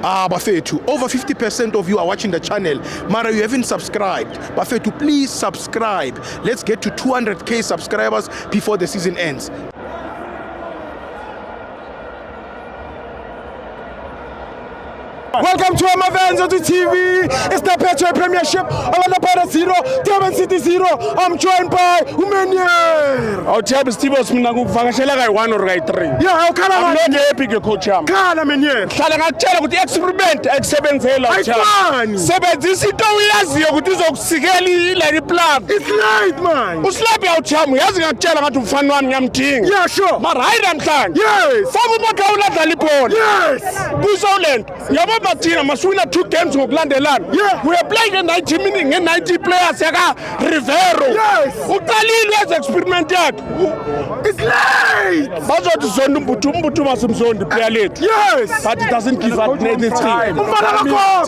Bafethu, over 50% of you are watching the channel. Mara, you haven't subscribed. Bafethu, please subscribe. Let's get to 200k subscribers before the season ends. Welcome to Amavenzo TV. It's the Petro Premiership. Orlando Pirates 0, Durban City 0. I'm joined by Umenier. I'll tell you, Steve Osmina, Vakashela, 1 or 3. Yeah, how can I'm I not happy, coach. Kala Menier. Shall tell you the experiment at 7 I can. 7 this is 2 years ago. This is Sigeli like plan. It's late, man. Uslap out cham. He hasn't tell you to fund one young thing. Yeah, sure. But I don't think. Yes. Some of the Galipon. Yes. Buzoland. Yamabatina must win 2 games of Landeland. Yeah. We are playing a 90 minutes and 90 players. Rivero. Yes. Utali has experimented. It's late. Bazo to Zondumbutum must the player late. Yes. But it doesn't give up the time. You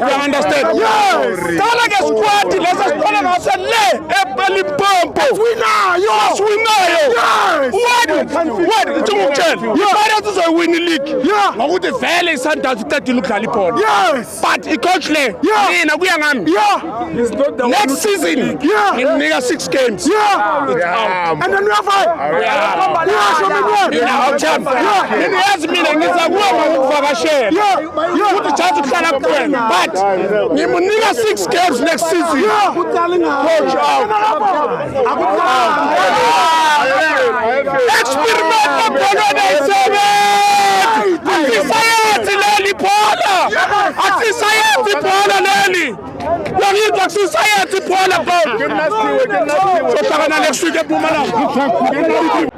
You understand? Yes. Kalaga squad, let's us a le, Epalipompo. Winner. Yes, we know. Yes. What? It's a tell. You better to win the league. Yeah. I would the fairly sent out to look at Lipon. Yes. But it coach le. Yeah. We are Yeah. next season. Yeah. In nigga 6 games. Yeah. And then we have 5. Yeah, show me one. I'll tell you. It has meaning it's a woman for a share. Yeah. Put the chance to cut up when. But you need 6 games next season. Yeah. Coach out. Experiment of Bologna 7. Society Lely Paula. Society Paula Lely. You need Society Paula. So next week at Bumana.